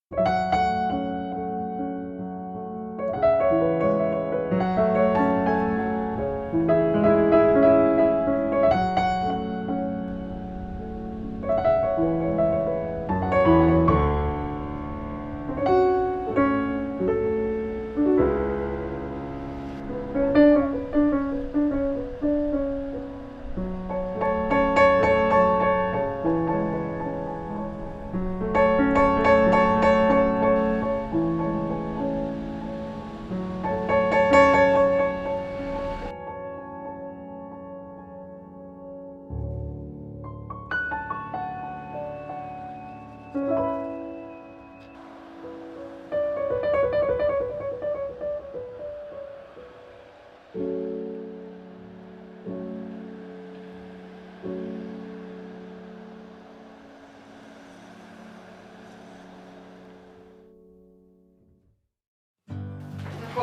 On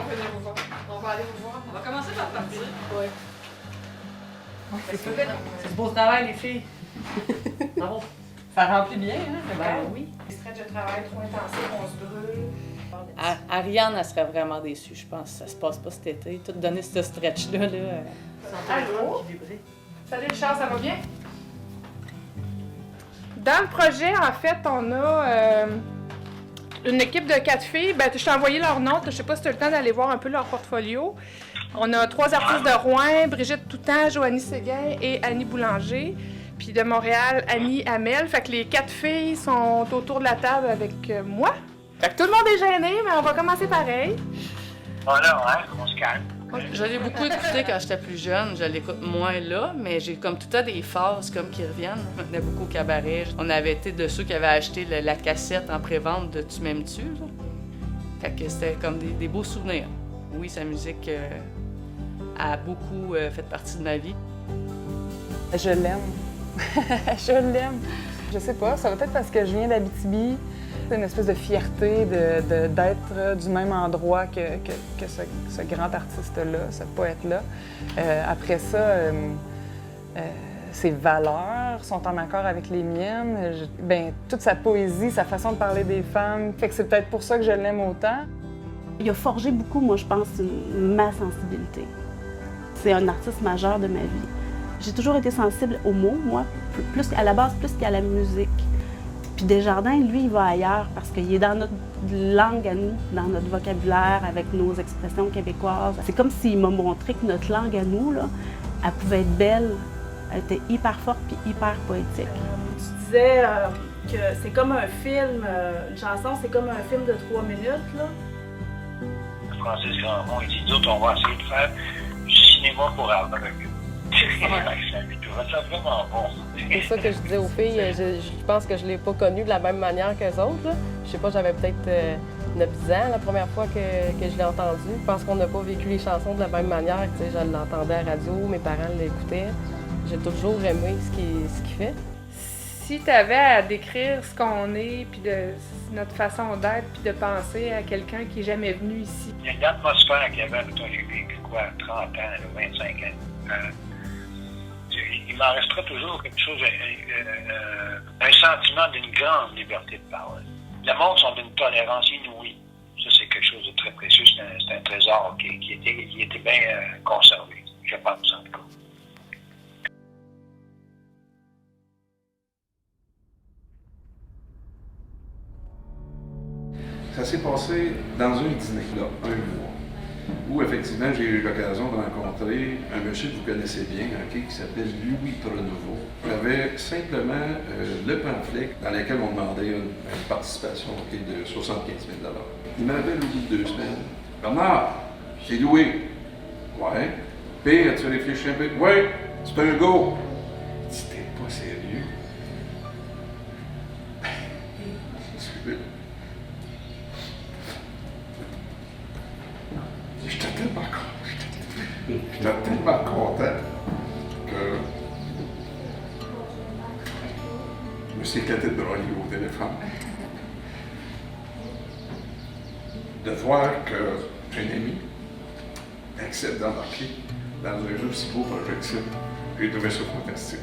va venir vous voir. On va aller vous voir. On va commencer par partir. Oui. C'est du beau travail, les filles. Bravo. Ça remplit bien, hein? Ben oui. Les stretch de travail trop intensifs, on se brûle. Ariane, elle serait vraiment déçue, je pense. Ça se passe pas cet été. Tout donner ce stretch-là. Allô? Salut Richard, ça va bien? Dans le projet, en fait, on a une équipe de 4 filles. Ben, je t'ai envoyé leur nom. Je sais pas si tu as le temps d'aller voir un peu leur portfolio. On a 3 artistes de Rouen, Brigitte Toutan, Joanie Séguin et Annie Boulanger. Puis de Montréal, Annie Hamel. Fait que les 4 filles sont autour de la table avec moi. Fait que tout le monde est gêné, mais on va commencer pareil. Voilà, ouais, on se calme. Je l'ai beaucoup écouté quand j'étais plus jeune. Je l'écoute moins là, mais j'ai comme tout le temps des phases comme qui reviennent. On venait beaucoup au cabaret. On avait été de ceux qui avaient acheté la cassette en pré-vente de Tu m'aimes-tu. Là. Fait que c'était comme des beaux souvenirs. Oui, sa musique a beaucoup fait partie de ma vie. Je l'aime. Je l'aime. Je sais pas, ça va peut-être parce que je viens d'Abitibi. C'est une espèce de fierté d'être du même endroit que ce grand artiste-là, ce poète-là. Après ça, ses valeurs sont en accord avec les miennes. Toute sa poésie, sa façon de parler des femmes, fait que c'est peut-être pour ça que je l'aime autant. Il a forgé beaucoup, moi, je pense, ma sensibilité. C'est un artiste majeur de ma vie. J'ai toujours été sensible aux mots, moi, plus à la base, plus qu'à la musique. Puis Desjardins, lui, il va ailleurs parce qu'il est dans notre langue à nous, dans notre vocabulaire, avec nos expressions québécoises. C'est comme s'il m'a montré que notre langue à nous, là, elle pouvait être belle, elle était hyper forte puis hyper poétique. Tu disais que c'est comme un film, une chanson, c'est comme un film de 3 minutes, là. Francis Grandmont, il dit, nous autres, on va essayer de faire du cinéma pour aveugles. Je trouve ça vraiment bon. C'est ça que je disais aux filles, je pense que je l'ai pas connu de la même manière qu'eux autres. Là. Je sais pas, j'avais peut-être 9-10 ans la première fois que je l'ai entendu. Je pense qu'on n'a pas vécu les chansons de la même manière. Tu sais, je l'entendais à la radio, mes parents l'écoutaient. J'ai toujours aimé ce qu'il fait. Si tu avais à décrire ce qu'on est, puis de notre façon d'être, puis de penser à quelqu'un qui n'est jamais venu ici. Il y a une atmosphère qu'il y avait, toi, j'ai vécu quoi, 30 ans, 25 ans. Il m'en restera toujours quelque chose, un sentiment d'une grande liberté de parole. Le monde sont d'une tolérance inouïe. Ça, c'est quelque chose de très précieux. C'est un trésor qui était bien conservé, je pense, en tout cas. Ça s'est passé dans un dîner-là, un mois, où effectivement j'ai eu l'occasion de rencontrer un monsieur que vous connaissez bien, qui s'appelle Louis Trenouveau. Il avait simplement le pamphlet dans lequel on demandait une participation de 75 000 $. Il m'appelle au bout de 2 semaines. « Bernard, c'est Louis. »« Ouais. »« P, as-tu réfléchi un peu? »« Ouais, c'est un go. » Il dit « T'es pas sérieux? » J'étais tellement content que je me suis éclaté de broyer au téléphone. De voir qu'un ami accepte d'embarquer dans un jeu si beau projet, j'ai trouvé ça fantastique.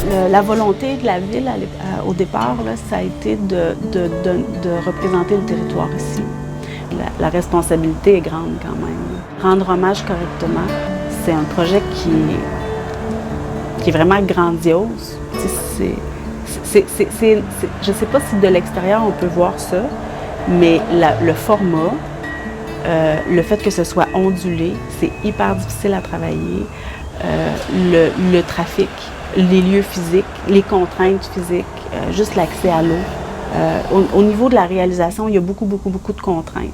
La volonté de la ville au départ, là, ça a été de représenter le territoire ici. La responsabilité est grande quand même. Rendre hommage correctement, c'est un projet qui est vraiment grandiose. Je ne sais pas si de l'extérieur on peut voir ça, mais le format, le fait que ce soit ondulé, c'est hyper difficile à travailler. Le trafic, les lieux physiques, les contraintes physiques, juste l'accès à l'eau. Au niveau de la réalisation, il y a beaucoup de contraintes.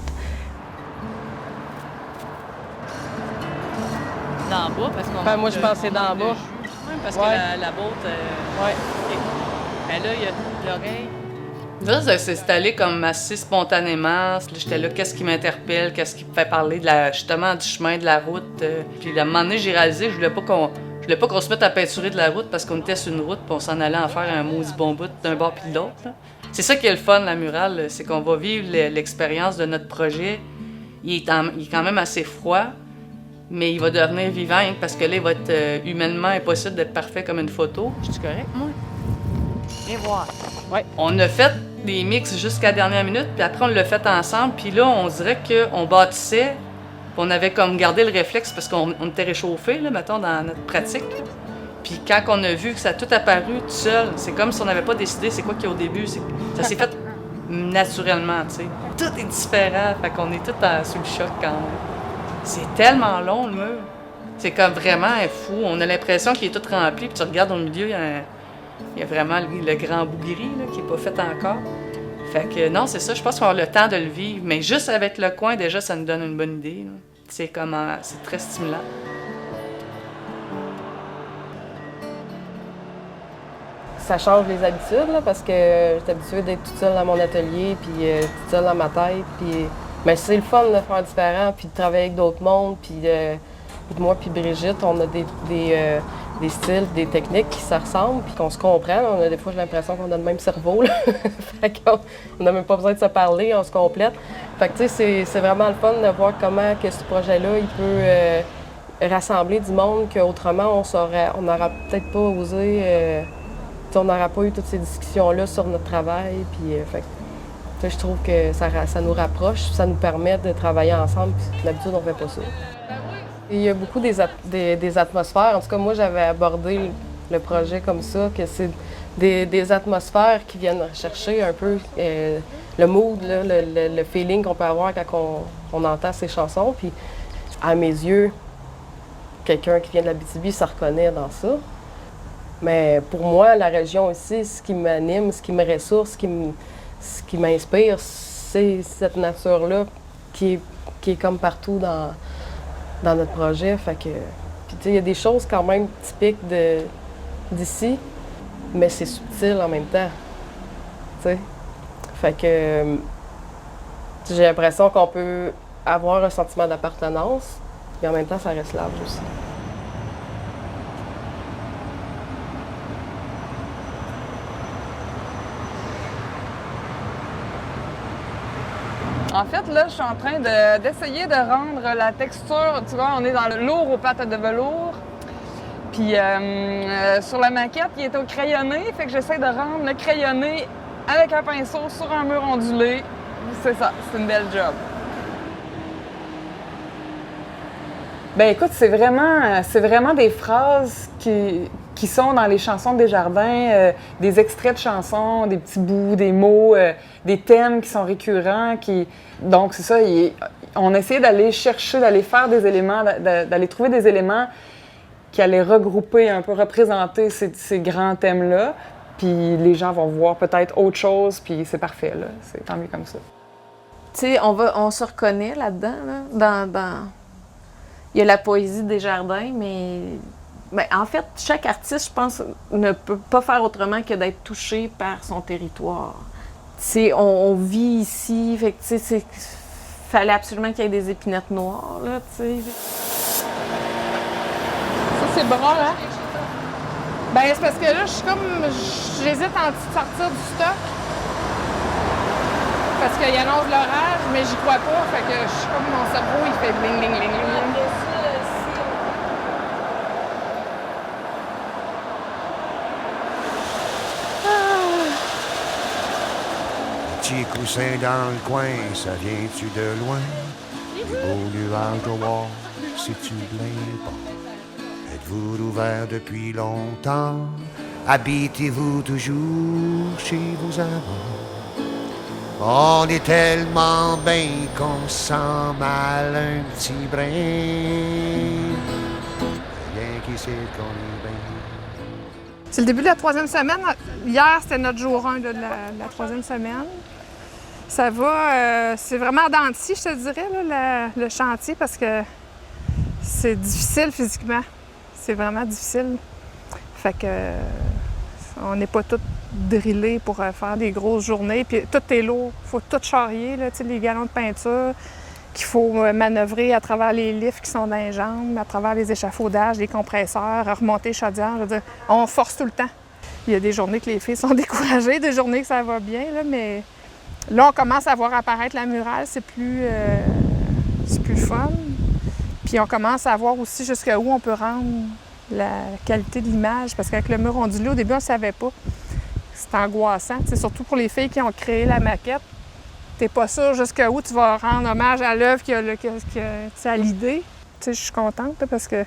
D'en bas, parce qu'on... Moi, je pensais d'en bas. Parce que la botte... Ouais. Mais là, il y a l'oreille. Là, ça s'est installé comme assez spontanément. J'étais là, qu'est-ce qui m'interpelle, qu'est-ce qui me fait parler justement du chemin de la route. Puis à un moment donné, j'ai réalisé que je voulais pas qu'on se mette à peinturer de la route parce qu'on était sur une route puis on s'en allait en faire un maudit bon bout d'un bord puis de l'autre. C'est ça qui est le fun, la murale, c'est qu'on va vivre l'expérience de notre projet. Il est quand même assez froid, mais il va devenir vivant parce que là, il va être humainement impossible d'être parfait comme une photo. Je suis correct, moi? Viens voir. Ouais. On a fait des mix jusqu'à la dernière minute, puis après on l'a fait ensemble, puis là on dirait qu'on bâtissait, puis on avait comme gardé le réflexe parce qu'on était réchauffé, là, mettons, dans notre pratique. Puis quand on a vu que ça a tout apparu tout seul, c'est comme si on n'avait pas décidé c'est quoi qu'il y a au début, ça s'est fait naturellement, tu sais. Tout est différent, fait qu'on est tous sous le choc quand même. C'est tellement long le mur, c'est comme vraiment fou, on a l'impression qu'il est tout rempli, puis tu regardes au milieu, il y a vraiment le grand bout gris là, qui n'est pas fait encore. Fait que non, c'est ça, je pense qu'on a le temps de le vivre. Mais juste avec le coin, déjà, ça nous donne une bonne idée. C'est très stimulant. Ça change les habitudes, là, parce que j'étais habituée d'être toute seule dans mon atelier, puis toute seule dans ma tête. Mais c'est le fun de faire différent, puis de travailler avec d'autres mondes. Puis moi puis Brigitte, on a des styles, des techniques qui se ressemblent, puis qu'on se comprend. On a des fois, j'ai l'impression qu'on a le même cerveau. Là. Fait qu'on n'a même pas besoin de se parler, on se complète. Fait que, tu sais, c'est vraiment le fun de voir comment que ce projet-là, il peut rassembler du monde qu'autrement, on n'aurait peut-être pas osé... on n'aurait pas eu toutes ces discussions-là sur notre travail. Puis, fait que, je trouve que ça nous rapproche, ça nous permet de travailler ensemble. Puis d'habitude, on ne fait pas ça. Il y a beaucoup des atmosphères. En tout cas, moi, j'avais abordé le projet comme ça, que c'est des atmosphères qui viennent rechercher un peu le mood, là, le feeling qu'on peut avoir quand on entend ces chansons. Puis, à mes yeux, quelqu'un qui vient de l'Abitibi se reconnaît dans ça. Mais pour moi, la région ici, ce qui m'anime, ce qui me ressource, ce qui m'inspire, c'est cette nature-là qui est comme partout dans notre projet. Fait que, puis tu sais, il y a des choses quand même typiques d'ici, mais c'est subtil en même temps. Tu sais? Fait que j'ai l'impression qu'on peut avoir un sentiment d'appartenance, mais en même temps, ça reste large aussi. En fait, là, je suis en train d'essayer de rendre la texture, tu vois, on est dans le lourd aux pâtes de velours. Puis sur la maquette, il est au crayonné, fait que j'essaie de rendre le crayonné avec un pinceau sur un mur ondulé. C'est ça, c'est une belle job. Ben écoute, c'est vraiment des phrases qui sont dans les chansons de Desjardins, des extraits de chansons, des petits bouts, des mots, des thèmes qui sont récurrents. Donc c'est ça, on essayait d'aller chercher, d'aller faire des éléments, d'aller trouver des éléments qui allaient regrouper, un peu représenter ces grands thèmes-là. Puis les gens vont voir peut-être autre chose, puis c'est parfait, là. C'est tant mieux comme ça. Tu sais, on se reconnaît là-dedans, là, dans... Il y a la poésie des jardins, mais en fait, chaque artiste, je pense, ne peut pas faire autrement que d'être touché par son territoire. Tu sais, on vit ici, fait que tu sais, fallait absolument qu'il y ait des épinettes noires, là, tu sais. Ça, c'est bras, hein? Ben, c'est parce que là, j'hésite en sortir du stock. Parce qu'il annonce l'orage, mais j'y crois pas. Fait que je suis comme mon cerveau, il fait bling, bling, bling, bling. petit coussin dans le coin, ça vient-tu de loin? Les beaux nuages de voir, c'est-tu plein bon? Êtes-vous ouvert depuis longtemps? Habitez-vous toujours chez vos amants? On est tellement bien qu'on sent mal un petit brin. Rien qui sait qu'on est bien. C'est le début de la 3e semaine. Hier, c'était notre jour 1 de la 3e semaine. Ça va, c'est vraiment en dents de scie, je te dirais, là, le chantier, parce que c'est difficile physiquement. C'est vraiment difficile. Fait que on n'est pas tous drillés pour faire des grosses journées. Puis tout est lourd. Il faut tout charrier, là, les galons de peinture qu'il faut manœuvrer à travers les lifts qui sont dans les jambes, à travers les échafaudages, les compresseurs, à remonter les chaudières. Je veux dire, on force tout le temps. Il y a des journées que les filles sont découragées, des journées que ça va bien, là, mais là, on commence à voir apparaître la murale. C'est plus fun. Puis on commence à voir aussi jusqu'à où on peut rendre la qualité de l'image. Parce qu'avec le mur ondulé, au début, on ne savait pas. C'est angoissant. T'sais, surtout pour les filles qui ont créé la maquette. T'es pas sûr jusqu'à où tu vas rendre hommage à l'œuvre à l'idée. Je suis contente là, parce que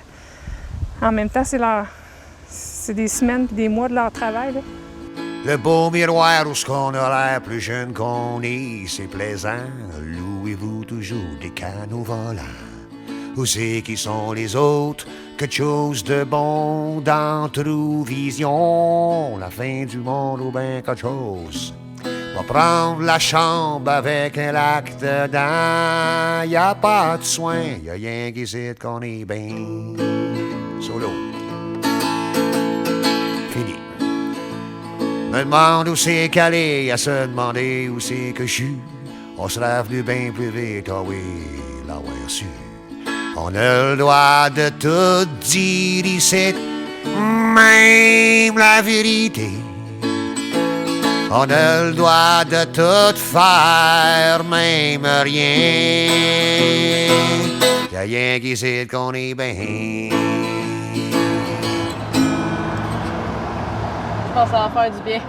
en même temps, c'est des semaines et des mois de leur travail. Là. Le beau miroir où ce qu'on a l'air plus jeune qu'on est, c'est plaisant. Louez-vous toujours des canaux volants. Où c'est qui sont les autres? Quelque chose de bon dans Trou-Vision. La fin du monde ou bien quelque chose. Va prendre la chambre avec un lac dedans. Y a pas de soin, y a rien qui sait qu'on est bien. Solo. Fini. Me demande où c'est qu'aller, à se demander où c'est que je suis. On serait venu bien plus vite, ah oui, l'avoir su. On a le droit de tout dire ici, même la vérité. On a le droit de tout faire, même rien. Y'a rien qui sait qu'on est bien. Je pense que ça va faire du bien.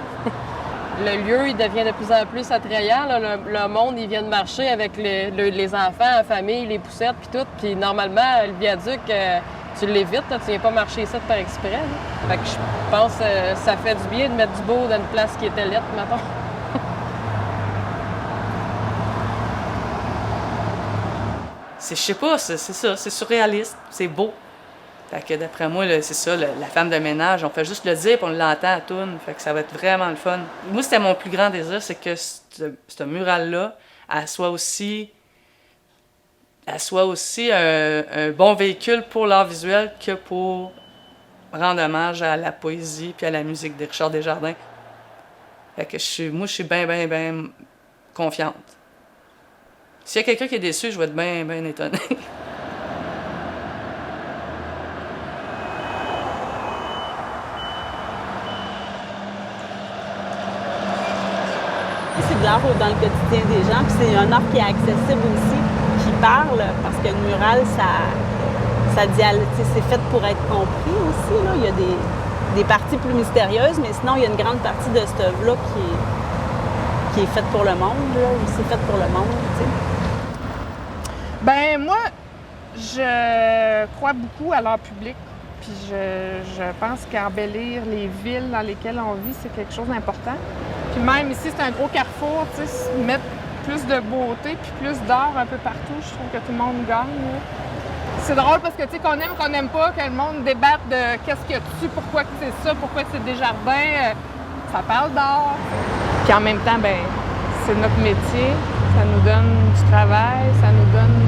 Le lieu, il devient de plus en plus attrayant. Là. Le monde, il vient de marcher avec les enfants, la famille, les poussettes, puis tout. Puis normalement, le viaduc, tu l'évites, tu viens pas marcher ça par exprès. Là. Fait que je pense que ça fait du bien de mettre du beau dans une place qui était lettre, mettons. Je sais pas, c'est ça, c'est surréaliste, c'est beau. Fait que d'après moi, là, c'est ça, la femme de ménage, on fait juste le dire et on l'entend à toune. Fait que ça va être vraiment le fun. Moi, c'était mon plus grand désir, c'est que ce mural-là, elle soit aussi un bon véhicule pour l'art visuel que pour rendre hommage à la poésie puis à la musique de Richard Desjardins. Fait que je suis bien confiante. S'il y a quelqu'un qui est déçu, je vais être bien étonnée. C'est de l'art dans le quotidien des gens, puis c'est un art qui est accessible aussi, qui parle, parce que le mural, c'est fait pour être compris aussi. Là. Il y a des parties plus mystérieuses, mais sinon, il y a une grande partie de cette œuvre-là qui est faite pour le monde, là, ou c'est faite pour le monde, tu sais. Ben moi, je crois beaucoup à l'art public. Puis je pense qu'embellir les villes dans lesquelles on vit, c'est quelque chose d'important. Puis même ici, c'est un gros carrefour, tu sais, mettre plus de beauté puis plus d'art un peu partout, je trouve que tout le monde gagne. Là. C'est drôle parce que, tu sais, qu'on n'aime pas, que le monde débatte de qu'est-ce qu'il y a dessus, pourquoi que c'est ça, pourquoi que c'est Desjardins, ça parle d'art. Puis en même temps, ben c'est notre métier, ça nous donne du travail, ça nous donne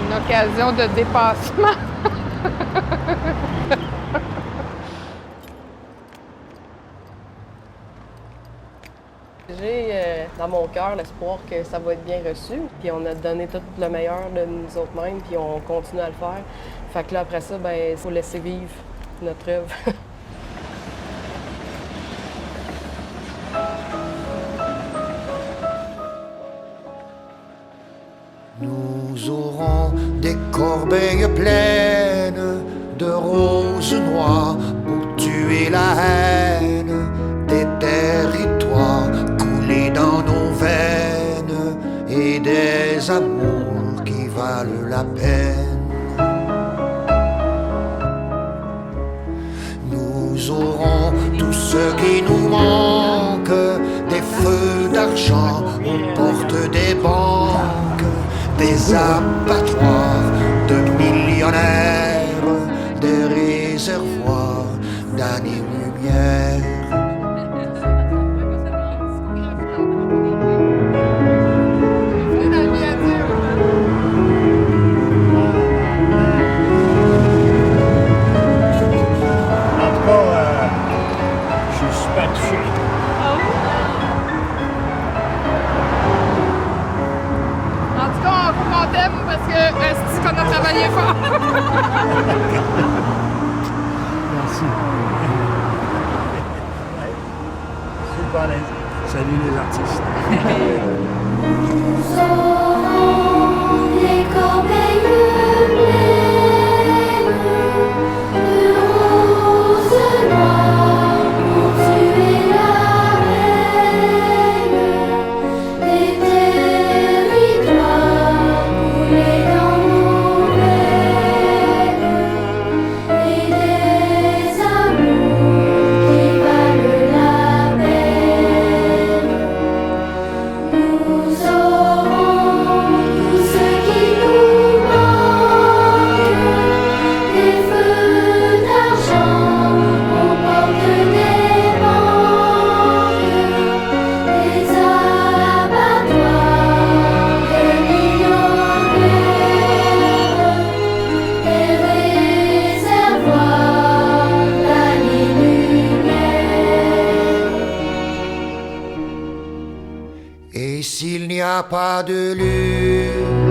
une occasion de dépassement. J'ai dans mon cœur l'espoir que ça va être bien reçu. Puis on a donné tout le meilleur de nous autres mêmes, puis on continue à le faire. Fait que là, après ça, ben il faut laisser vivre notre œuvre. Nous aurons des corbeilles pleines de roses noires pour tuer la haine, des la peine. Nous aurons tout ce qui nous manque, des feux d'argent aux portes des banques, des abattoirs de millionnaires, des réservoirs d'années-lumière. Qu'on a travaillé fort. Merci. Super, salut les artistes. Nous aurons des corbeilles pleines de roses noires pour tuer la reine, des territoires coulés dans nos veines et des amours qui valent la peine. Nous aurons tout ce qui nous manque, des feux d'argent aux portes des banques, des abattoirs de millionnaires, des réservoirs d'années-lumière. Et s'il n'y a pas de lune,